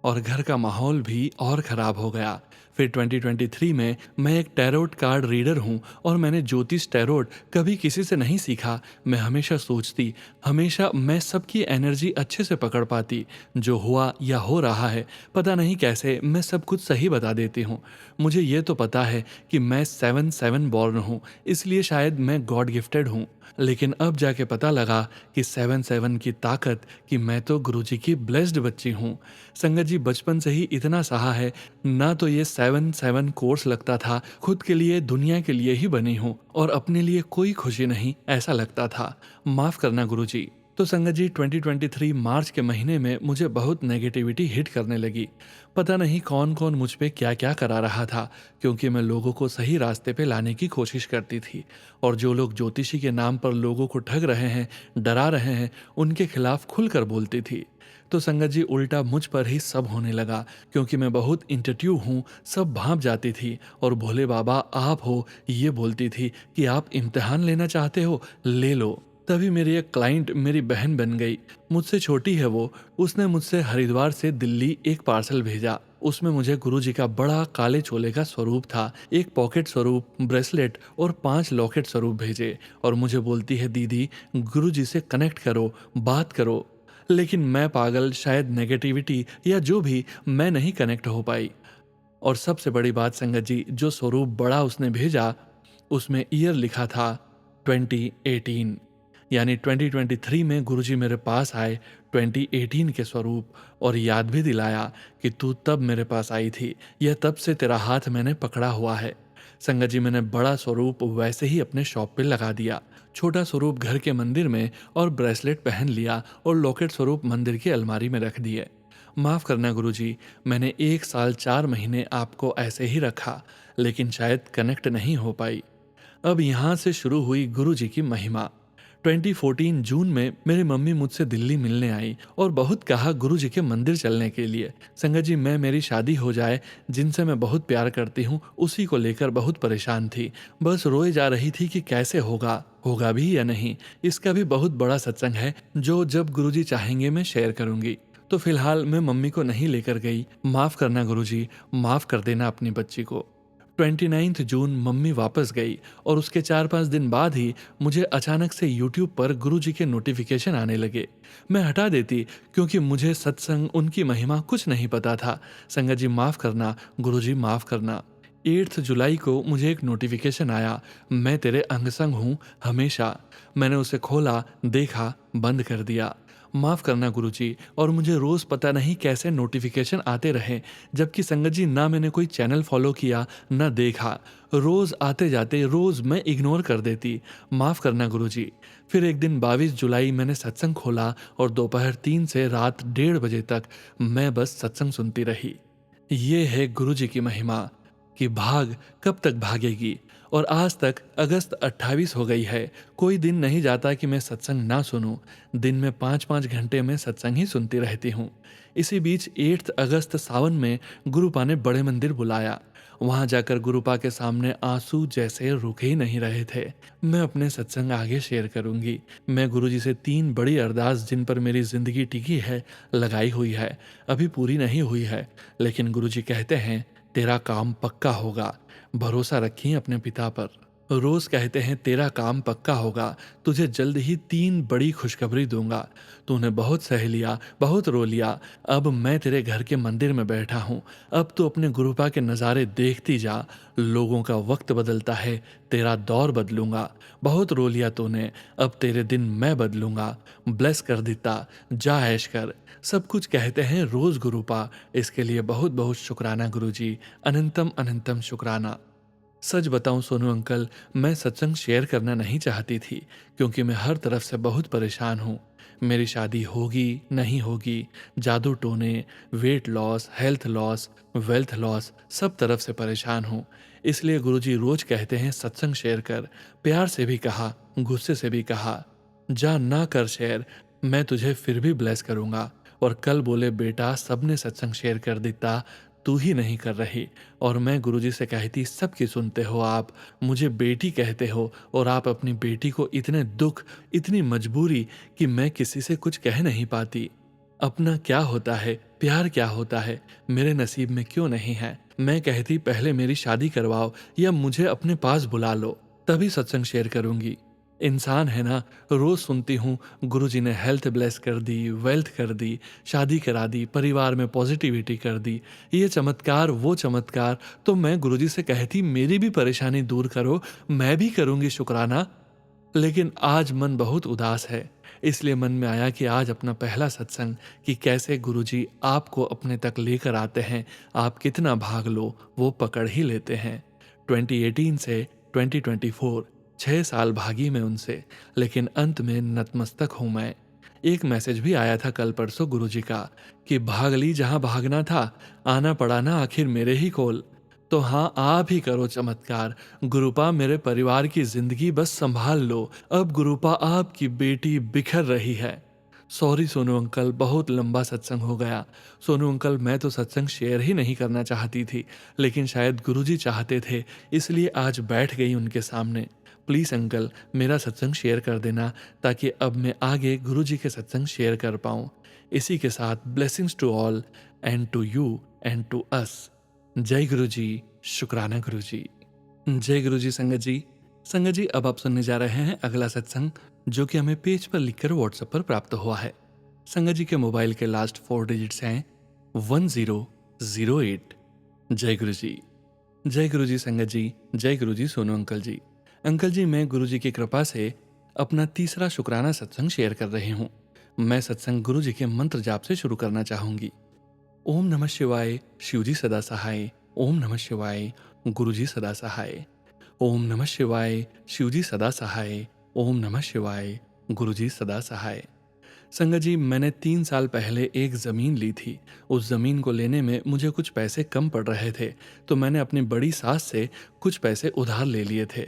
और घर का माहौल भी और ख़राब हो गया। फिर 2023 में मैं एक टैरोट कार्ड रीडर हूँ और मैंने ज्योतिष टैरोट कभी किसी से नहीं सीखा। मैं हमेशा सोचती, हमेशा मैं सबकी एनर्जी अच्छे से पकड़ पाती। जो हुआ या हो रहा है, पता नहीं कैसे मैं सब कुछ सही बता देती हूँ। मुझे ये तो पता है कि मैं 7/7 बॉर्न हूँ, इसलिए शायद मैं गॉड गिफ्टेड हूँ। लेकिन अब जाके पता लगा कि 7/7 की ताकत, कि मैं तो गुरुजी की ब्लेस्ड बच्ची हूँ। संगत जी, बचपन से ही इतना सहा है, ना तो ये 7/7 कोर्स लगता था खुद के लिए, दुनिया के लिए ही बनी हूँ और अपने लिए कोई खुशी नहीं, ऐसा लगता था। माफ़ करना गुरुजी। तो संगत जी, 2023 मार्च के महीने में मुझे बहुत नेगेटिविटी हिट करने लगी। पता नहीं कौन कौन मुझ पे क्या क्या करा रहा था, क्योंकि मैं लोगों को सही रास्ते पे लाने की कोशिश करती थी, और जो लोग ज्योतिषी के नाम पर लोगों को ठग रहे हैं, डरा रहे हैं, उनके खिलाफ खुलकर बोलती थी। तो संगत जी, उल्टा मुझ पर ही सब होने लगा, क्योंकि मैं बहुत इंटरट्यू हूँ। सब भांप जाती थी और भोले बाबा आप हो, ये बोलती थी कि आप इम्तिहान लेना चाहते हो, ले लो। तभी मेरी एक क्लाइंट मेरी बहन बन गई, मुझसे छोटी है वो। उसने मुझसे हरिद्वार से दिल्ली एक पार्सल भेजा। उसमें मुझे गुरुजी का बड़ा काले चोले का स्वरूप था, एक पॉकेट स्वरूप, ब्रेसलेट और 5 लॉकेट स्वरूप भेजे, और मुझे बोलती है दीदी, गुरुजी से कनेक्ट करो, बात करो। लेकिन मैं पागल, शायद नेगेटिविटी या जो भी, मैं नहीं कनेक्ट हो पाई। और सबसे बड़ी बात संगत जी, जो स्वरूप बड़ा उसने भेजा, उसमें ईयर लिखा था 2018। यानी 2023 में गुरुजी मेरे पास आए 2018 के स्वरूप, और याद भी दिलाया कि तू तब मेरे पास आई थी, यह तब से तेरा हाथ मैंने पकड़ा हुआ है। संगत जी, मैंने बड़ा स्वरूप वैसे ही अपने शॉप पे लगा दिया, छोटा स्वरूप घर के मंदिर में, और ब्रेसलेट पहन लिया, और लॉकेट स्वरूप मंदिर की अलमारी में रख दिए। माफ़ करना गुरुजी, मैंने 1 साल 4 महीने आपको ऐसे ही रखा, लेकिन शायद कनेक्ट नहीं हो पाई। अब यहाँ से शुरू हुई गुरुजी की महिमा। 2014 जून में मेरी मम्मी मुझसे दिल्ली मिलने आई और बहुत कहा गुरुजी के मंदिर चलने के लिए। संगत जी, मेरी शादी हो जाए, जिनसे मैं बहुत प्यार करती हूँ, उसी को लेकर बहुत परेशान थी। बस रोए जा रही थी कि कैसे होगा, होगा भी या नहीं। इसका भी बहुत बड़ा सत्संग है, जो जब गुरुजी चाहेंगे मैं शेयर करूंगी। तो फिलहाल मैं मम्मी को नहीं लेकर गई। माफ़ करना गुरुजी, माफ़ कर देना अपनी बच्ची को। 29 जून मम्मी वापस गई, और उसके 4-5 दिन बाद ही मुझे अचानक से यूट्यूब पर गुरुजी के नोटिफिकेशन आने लगे। मैं हटा देती, क्योंकि मुझे सत्संग, उनकी महिमा कुछ नहीं पता था। संगत जी माफ़ करना, गुरुजी माफ़ करना। 8 जुलाई को मुझे एक नोटिफिकेशन आया, मैं तेरे अंग संग हूँ हमेशा। मैंने उसे खोला, देखा, बंद कर दिया। माफ़ करना गुरुजी, और मुझे रोज़ पता नहीं कैसे नोटिफिकेशन आते रहे, जबकि संगत जी ना मैंने कोई चैनल फॉलो किया, ना देखा। रोज़ आते जाते, रोज़ मैं इग्नोर कर देती। माफ़ करना गुरुजी। फिर एक दिन 22 जुलाई मैंने सत्संग खोला, और दोपहर 3 से रात 1:30 बजे तक मैं बस सत्संग सुनती रही। ये है गुरुजी की महिमा, कि भाग कब तक भागेगी। और आज तक अगस्त 28 हो गई है, कोई दिन नहीं जाता कि मैं सत्संग ना सुनूं। दिन में 5-5 घंटे में सत्संग ही सुनती रहती हूँ। इसी बीच 8 अगस्त सावन में गुरुपा ने बड़े मंदिर बुलाया, वहां जाकर गुरुपा के सामने आंसू जैसे रुक ही नहीं रहे थे। मैं अपने सत्संग आगे शेयर करूंगी। मैं गुरुजी से 3 बड़ी अरदास जिन पर मेरी जिंदगी टिकी है लगाई हुई है, अभी पूरी नहीं हुई है, लेकिन गुरुजी कहते हैं तेरा काम पक्का होगा। भरोसा रखिए अपने पिता पर। रोज कहते हैं तेरा काम पक्का होगा, तुझे जल्द ही 3 बड़ी खुशखबरी दूंगा। तूने बहुत सह लिया, बहुत रो लिया, अब मैं तेरे घर के मंदिर में बैठा हूँ। अब तू अपने गुरुपा के नज़ारे देखती जा। लोगों का वक्त बदलता है, तेरा दौर बदलूंगा। बहुत रो लिया तूने, अब तेरे दिन मैं बदलूंगा। ब्लेस कर देता, जा ऐश कर। सब कुछ कहते हैं रोज गुरुपा, इसके लिए बहुत बहुत शुक्राना गुरुजी, अनंतम अनंतम शुक्राना। सच बताऊं सोनू अंकल, मैं सत्संग शेयर करना नहीं चाहती थी, क्योंकि मैं हर तरफ से बहुत परेशान हूँ। मेरी शादी होगी नहीं होगी, जादू टोने, weight loss, health loss, wealth loss, सब तरफ से परेशान हूँ। इसलिए गुरुजी रोज कहते हैं सत्संग शेयर कर। प्यार से भी कहा, गुस्से से भी कहा, जा ना कर शेयर, मैं तुझे फिर भी ब्लेस करूंगा। और कल बोले बेटा सबने सत्संग शेयर कर देता, तू ही नहीं कर रही। और मैं गुरुजी से कहती सबकी सुनते हो आप, मुझे बेटी कहते हो, और आप अपनी बेटी को इतने दुख, इतनी मजबूरी कि मैं किसी से कुछ कह नहीं पाती। अपना क्या होता है, प्यार क्या होता है, मेरे नसीब में क्यों नहीं है। मैं कहती पहले मेरी शादी करवाओ या मुझे अपने पास बुला लो, तभी सत्संग शेयर करूंगी। इंसान है ना, रोज सुनती हूँ गुरुजी ने हेल्थ ब्लेस कर दी, वेल्थ कर दी, शादी करा दी, परिवार में पॉजिटिविटी कर दी, ये चमत्कार वो चमत्कार। तो मैं गुरुजी से कहती मेरी भी परेशानी दूर करो, मैं भी करूंगी शुक्राना। लेकिन आज मन बहुत उदास है, इसलिए मन में आया कि आज अपना पहला सत्संग, कि कैसे गुरुजी आपको अपने तक लेकर आते हैं, आप कितना भाग लो वो पकड़ ही लेते हैं। 2018 से 2024 6 साल भागी मैं उनसे, लेकिन अंत में नतमस्तक हूं मैं। एक मैसेज भी आया था कल परसों गुरुजी का कि भाग ली जहां भागना था, आना पड़ा ना आखिर मेरे ही कोल। तो हाँ, आप ही करो चमत्कार गुरुपा, मेरे परिवार की जिंदगी बस संभाल लो। अब गुरुपा आपकी बेटी बिखर रही है। सॉरी सोनू अंकल, बहुत लंबा सत्संग हो गया। सोनू अंकल, मैं तो सत्संग शेयर ही नहीं करना चाहती थी, लेकिन शायद गुरुजी चाहते थे, इसलिए आज बैठ गई उनके सामने। प्लीज अंकल, मेरा सत्संग शेयर कर देना, ताकि अब मैं आगे गुरुजी के सत्संग शेयर कर पाऊं। इसी के साथ blessings to all and to you and to us. जय गुरुजी, शुक्राना गुरुजी। जय गुरुजी संगत जी। संगत जी, अब आप सुनने जा रहे हैं अगला सत्संग, जो कि हमें पेज पर लिखकर व्हाट्सएप पर प्राप्त हुआ है। संगत जी के मोबाइल के लास्ट 4 डिजिट्स हैं 1008। जय गुरुजी। जय गुरुजी संगत जी। जय गुरुजी सोनू अंकल जी। अंकल जी, मैं गुरुजी की कृपा से अपना तीसरा शुक्राना सत्संग शेयर कर रही हूँ। मैं सत्संग गुरुजी के मंत्र जाप से शुरू करना चाहूंगी। ओम नमः शिवाय, शिवजी सदा सहाय। ओम नमः शिवाय, गुरुजी सदा सहाय। ओम नमः शिवाय, शिवजी सदा सहाय। ओम नमः शिवाय, गुरुजी सदा सहाय। संगत जी, मैंने 3 साल पहले एक ज़मीन ली थी। उस ज़मीन को लेने में मुझे कुछ पैसे कम पड़ रहे थे, तो मैंने अपनी बड़ी सास से कुछ पैसे उधार ले लिए थे।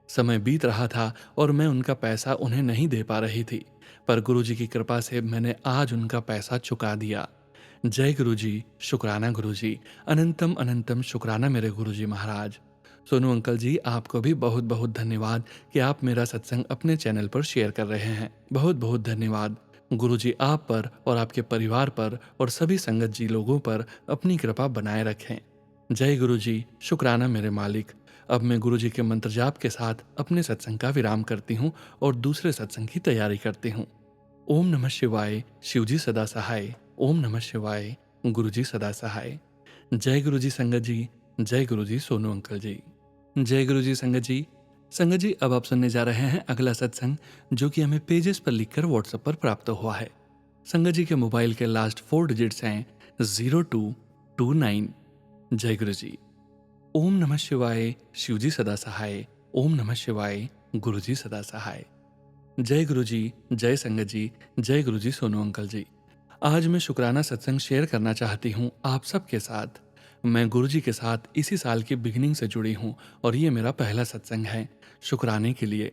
समय बीत रहा था और मैं उनका पैसा उन्हें नहीं दे पा रही थी, पर गुरुजी की कृपा से मैंने आज उनका पैसा चुका दिया। जय गुरुजी, शुक्राना गुरुजी, अनंतम अनंतम शुक्राना मेरे गुरुजी महाराज। सोनू अंकल जी, आपको भी बहुत बहुत धन्यवाद कि आप मेरा सत्संग अपने चैनल पर शेयर कर रहे हैं। बहुत बहुत धन्यवाद। गुरुजी आप पर और आपके परिवार पर और सभी संगत जी लोगों पर अपनी कृपा बनाए रखें। जय गुरुजी, शुक्राना मेरे मालिक। अब मैं गुरुजी के मंत्र जाप के साथ अपने सत्संग का विराम करती हूँ और दूसरे सत्संग की तैयारी करती हूँ। ओम नमः शिवाय, शिवजी सदा सहाय। ओम नमः शिवाय, गुरुजी सदा सहाय। जय गुरुजी संगत जी। जय गुरुजी सोनू अंकल जी। जय गुरुजी संगत जी। संगत जी, अब आप सुनने जा रहे हैं अगला सत्संग, जो कि हमें पेजेस पर लिखकर व्हाट्सएप पर प्राप्त हुआ है। संगत जी के मोबाइल के लास्ट 4 डिजिट्स हैं 0229। जय गुरुजी। ओम नमः शिवाय, शिवजी सदा सहाय। ओम नमः शिवाय, गुरुजी सदा सहाय। जय गुरुजी। जय संगत जी। जय गुरुजी सोनू अंकल जी। आज मैं शुक्राना सत्संग शेयर करना चाहती हूँ आप सबके साथ। मैं गुरुजी के साथ इसी साल की बिगिनिंग से जुड़ी हूँ और ये मेरा पहला सत्संग है शुक्राने के लिए।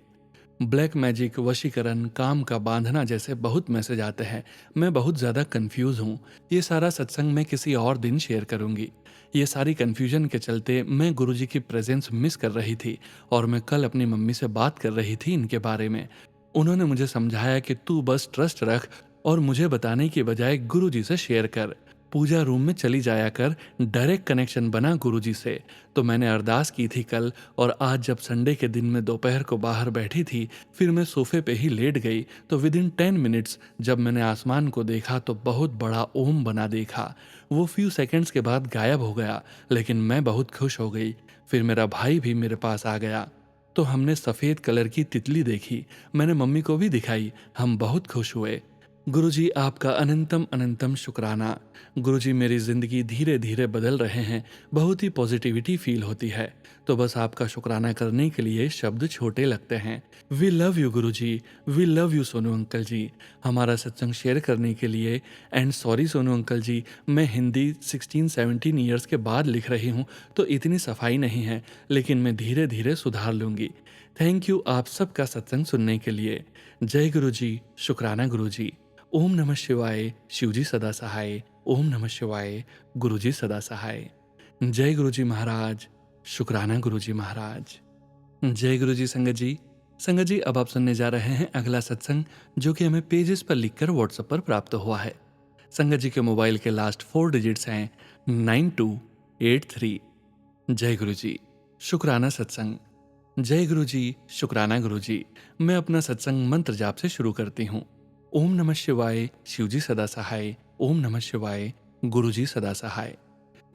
ब्लैक मैजिक, वशीकरण, काम का बांधना जैसे बहुत मैसेज आते हैं। मैं बहुत ज़्यादा कंफ्यूज हूँ। ये सारा सत्संग मैं किसी और दिन शेयर करूँगी। ये सारी कन्फ्यूजन के चलते मैं गुरुजी की प्रेजेंस मिस कर रही थी और मैं कल अपनी मम्मी से बात कर रही थी इनके बारे में। उन्होंने मुझे समझाया कि तू बस ट्रस्ट रख और मुझे बताने की बजाय गुरुजी से शेयर कर। पूजा रूम में चली जाया कर, डायरेक्ट कनेक्शन बना गुरुजी से। तो मैंने अरदास की थी कल, और आज जब संडे के दिन में दोपहर को बाहर बैठी थी, फिर मैं सोफे पे ही लेट गई, तो विद इन 10 मिनट्स जब मैंने आसमान को देखा तो बहुत बड़ा ओम बना देखा। वो फ्यू सेकंड्स के बाद गायब हो गया, लेकिन मैं बहुत खुश हो गई। फिर मेरा भाई भी मेरे पास आ गया, तो हमने सफ़ेद कलर की तितली देखी। मैंने मम्मी को भी दिखाई, हम बहुत खुश हुए। गुरुजी आपका अनंतम अनंतम शुक्राना। गुरुजी मेरी ज़िंदगी धीरे धीरे बदल रहे हैं, बहुत ही पॉजिटिविटी फील होती है। तो बस आपका शुक्राना करने के लिए शब्द छोटे लगते हैं। We love you Guruji, we love you Sonu uncle ji, हमारा सत्संग शेयर करने के लिए। And sorry Sonu uncle ji, मैं हिंदी 16-17 ईयर्स के बाद लिख रही हूँ, तो इतनी सफाई नहीं है, लेकिन मैं धीरे धीरे सुधार लूँगी। थैंक यू आप सबका सत्संग सुनने के लिए। जय गुरुजी, शुक्राना गुरुजी। ओम नमः शिवाय, शिवजी सदा सहाय। ओम नमः शिवाय, गुरुजी सदा सहाय। जय गुरुजी महाराज, शुक्राना गुरुजी महाराज। जय गुरुजी संगत जी। संगत जी, अब आप सुनने जा रहे हैं अगला सत्संग, जो कि हमें पेजेस पर लिखकर व्हाट्सएप पर प्राप्त हुआ है। संगत जी के मोबाइल के लास्ट 4 डिजिट्स हैं 9283। जय गुरुजी, शुक्राना सत्संग। जय गुरुजी, शुक्राना गुरुजी। मैं अपना सत्संग मंत्र जाप से शुरू करती हूँ। ओम नमः शिवाय, शिवजी सदा सहाय। ओम नमः शिवाय, गुरुजी सदा सहाय।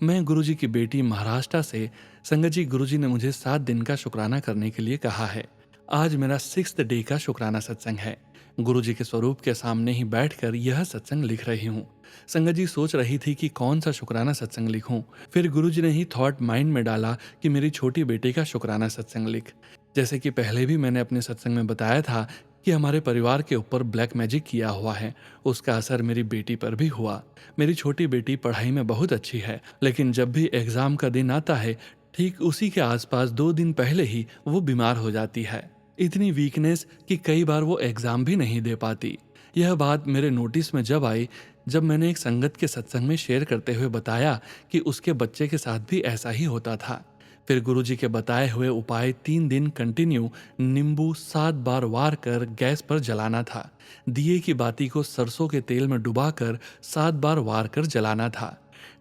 मैं गुरुजी की बेटी महाराष्ट्र से। संगत जी, गुरुजी ने मुझे 7 दिन का शुक्राना करने के लिए कहा है। आज मेरा 6th डे का शुक्राना सत्संग है। गुरुजी के स्वरूप के सामने ही बैठकर यह सत्संग लिख रही हूँ। संगत जी सोच रही थी कि कौन सा शुक्राना सत्संग लिखूं। फिर गुरुजी ने ही थॉट माइंड में डाला कि मेरी छोटी बेटी का शुक्राना सत्संग लिख। जैसे कि पहले भी मैंने अपने सत्संग में बताया था कि हमारे परिवार के ऊपर ब्लैक मैजिक किया हुआ है, उसका असर मेरी बेटी पर भी हुआ। मेरी छोटी बेटी पढ़ाई में बहुत अच्छी है, लेकिन जब भी एग्जाम का दिन आता है, ठीक उसी के आसपास 2 दिन पहले ही वो बीमार हो जाती है। इतनी वीकनेस कि कई बार वो एग्जाम भी नहीं दे पाती। यह बात मेरे नोटिस में जब आई, जब मैंने एक संगत के सत्संग में शेयर करते हुए बताया कि उसके बच्चे के साथ भी ऐसा ही होता था। फिर गुरुजी के बताए हुए उपाय 3 दिन कंटिन्यू नींबू 7 बार वार कर गैस पर जलाना था। दिए की बाती को सरसों के तेल में डुबाकर 7 बार वार कर जलाना था।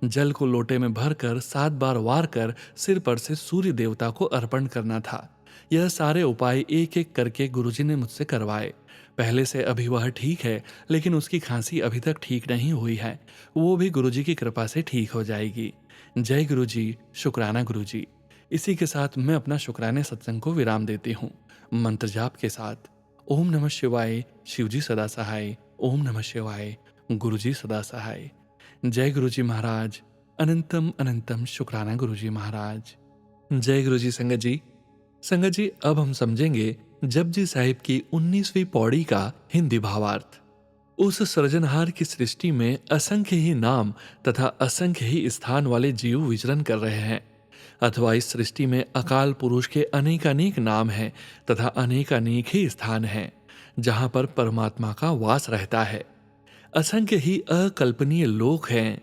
जल को लोटे में भरकर 7 बार वार कर सिर पर से सूर्य देवता को अर्पण करना था। यह सारे उपाय एक एक करके गुरुजी ने मुझसे करवाए। पहले से अभी वह ठीक है, लेकिन उसकी खांसी अभी तक ठीक नहीं हुई है। वो भी गुरुजी की कृपा से ठीक हो जाएगी। जय गुरुजी, शुक्राना गुरुजी। इसी के साथ मैं अपना शुक्राने सत्संग को विराम देती हूँ मंत्र जाप के साथ। ओम नमः शिवाय, शिवजी सदा सहाय। ओम नमः शिवाय, गुरुजी सदा सहाय। जय गुरुजी महाराज, अनंतम अनंतम शुक्राना गुरुजी महाराज। जय गुरुजी संगत जी। संगत जी, अब हम समझेंगे जपजी साहिब की 19वीं पौड़ी का हिंदी भावार्थ। उस सृजनहार की सृष्टि में असंख्य ही नाम तथा असंख्य ही स्थान वाले जीव विचरण कर रहे हैं, अथवा इस सृष्टि में अकाल पुरुष के अनेकानेक नाम हैं तथा अनेकानेक ही स्थान हैं जहां पर परमात्मा का वास रहता है। असंख्य ही अकल्पनीय लोक हैं,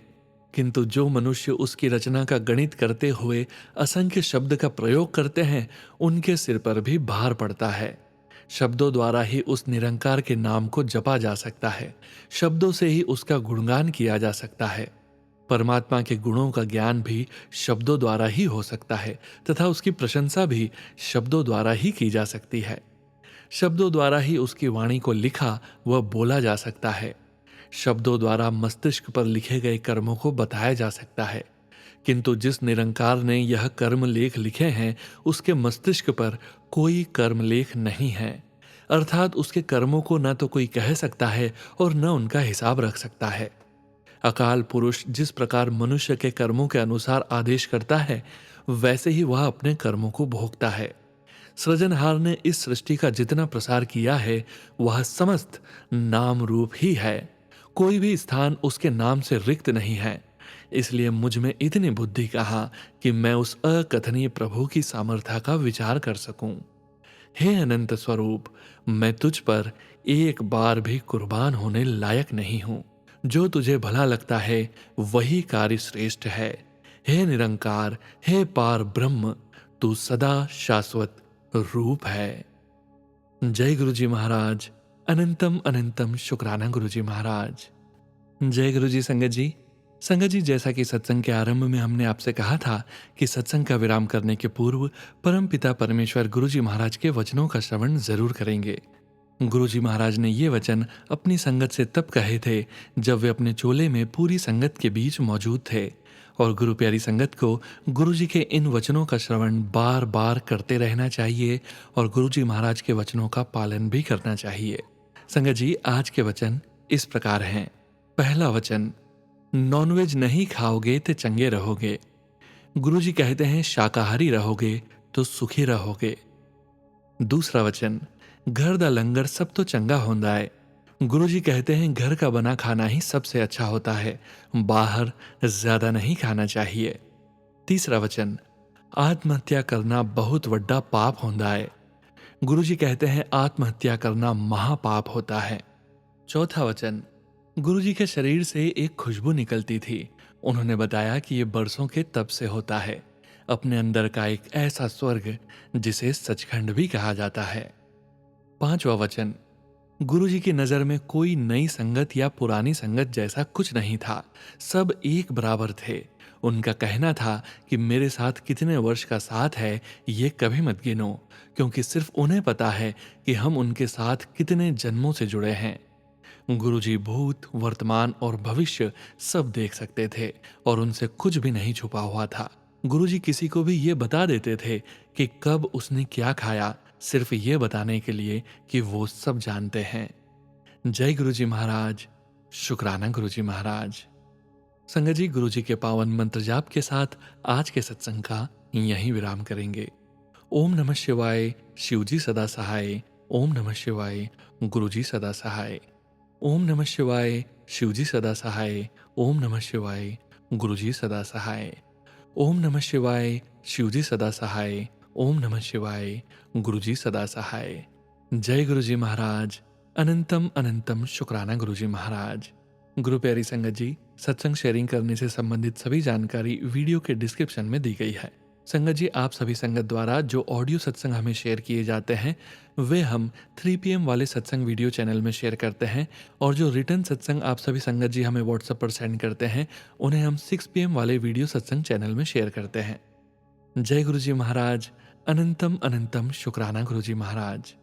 किंतु जो मनुष्य उसकी रचना का गणित करते हुए असंख्य शब्द का प्रयोग करते हैं, उनके सिर पर भी भार पड़ता है। शब्दों द्वारा ही उस निरंकार के नाम को जपा जा सकता है, शब्दों से ही उसका गुणगान किया जा सकता है। परमात्मा के गुणों का ज्ञान भी शब्दों द्वारा ही हो सकता है तथा उसकी प्रशंसा भी शब्दों द्वारा ही की जा सकती है। शब्दों द्वारा ही उसकी वाणी को लिखा व बोला जा सकता है। शब्दों द्वारा मस्तिष्क पर लिखे गए कर्मों को बताया जा सकता है, किंतु जिस निरंकार ने यह कर्म लेख लिखे हैं, उसके मस्तिष्क पर कोई कर्म लेख नहीं है। अर्थात उसके कर्मों को न तो कोई कह सकता है और न उनका हिसाब रख सकता है। अकाल पुरुष जिस प्रकार मनुष्य के कर्मों के अनुसार आदेश करता है, वैसे ही वह अपने कर्मों को भोगता है। सृजनहार ने इस सृष्टि का जितना प्रसार किया है, वह समस्त नाम रूप ही है। कोई भी स्थान उसके नाम से रिक्त नहीं है। इसलिए मुझ में इतनी बुद्धि कहाँ कि मैं उस अकथनीय प्रभु की सामर्थ्य का विचार कर सकूं। हे अनंत स्वरूप, मैं तुझ पर एक बार भी कुर्बान होने लायक नहीं हूं। जो तुझे भला लगता है वही कार्य श्रेष्ठ है। हे निरंकार, हे पार ब्रह्म, तू सदा शाश्वत रूप है। जय गुरु जी महाराज। अनंतम अनंतम शुक्राना गुरु जी महाराज। जय गुरु जी संगत जी। संगत जी, जैसा कि सत्संग के आरंभ में हमने आपसे कहा था कि सत्संग का विराम करने के पूर्व परम पिता परमेश्वर गुरु जी महाराज के वचनों का श्रवण जरूर करेंगे। गुरु जी महाराज ने ये वचन अपनी संगत से तब कहे थे जब वे अपने चोले में पूरी संगत के बीच मौजूद थे, और गुरु प्यारी संगत को गुरु जी के इन वचनों का श्रवण बार बार करते रहना चाहिए और गुरु जी महाराज के वचनों का पालन भी करना चाहिए। संगत जी, आज के वचन इस प्रकार हैं। पहला वचन, नॉनवेज नहीं खाओगे तो चंगे रहोगे। गुरु जी कहते हैं शाकाहारी रहोगे तो सुखी रहोगे। दूसरा वचन, घर दा लंगर सब तो चंगा होंदा है। गुरु जी कहते हैं घर का बना खाना ही सबसे अच्छा होता है, बाहर ज्यादा नहीं खाना चाहिए। तीसरा वचन, आत्महत्या करना बहुत वड्डा पाप होंदा है। गुरु जी कहते हैं आत्महत्या करना महापाप होता है। चौथा वचन, गुरु जी के शरीर से एक खुशबू निकलती थी। उन्होंने बताया कि यह बरसों के तप से होता है, अपने अंदर का एक ऐसा स्वर्ग जिसे सचखंड भी कहा जाता है। पांचवा वचन, गुरु जी की नजर में कोई नई संगत या पुरानी संगत जैसा कुछ नहीं था, सब एक बराबर थे। उनका कहना था कि मेरे साथ कितने वर्ष का साथ है ये कभी मत गिनो, क्योंकि सिर्फ उन्हें पता है कि हम उनके साथ कितने जन्मों से जुड़े हैं। गुरु जी भूत, वर्तमान और भविष्य सब देख सकते थे और उनसे कुछ भी नहीं छुपा हुआ था। गुरु जी किसी को भी ये बता देते थे कि कब उसने क्या खाया, सिर्फ ये बताने के लिए कि वो सब जानते हैं। जय गुरु जी महाराज। शुक्राना गुरु जी महाराज। संगत जी, गुरु जी के पावन मंत्र जाप के साथ आज के सत्संग का यहीं विराम करेंगे। ओम नमः शिवाय। शिव जी सदा सहाय। ओम नमः शिवाय। गुरु जी सदा सहाय। ओम नमः शिवाय। शिव जी सदा सहाय। ओम नमः शिवाय। गुरु जी सदा सहाय। ओम नमः शिवाय। शिव जी सदा सहाय। ओम नमः शिवाय। गुरु जी सदा सहाय। जय गुरु जी महाराज। अनंतम अनंतम शुक्राना गुरु जी महाराज। गुरु प्यारी संगत जी, सत्संग शेयरिंग करने से संबंधित सभी जानकारी वीडियो के डिस्क्रिप्शन में दी गई है। संगत जी, आप सभी संगत द्वारा जो ऑडियो सत्संग हमें शेयर किए जाते हैं वे हम 3 PM वाले सत्संग वीडियो चैनल में शेयर करते हैं, और जो रिटर्न सत्संग आप सभी संगत जी हमें व्हाट्सएप पर सेंड करते हैं उन्हें हम 6 PM वाले वीडियो सत्संग चैनल में शेयर करते हैं। जय गुरु जी महाराज। अनंतम अनंतम शुक्राना गुरु जी महाराज।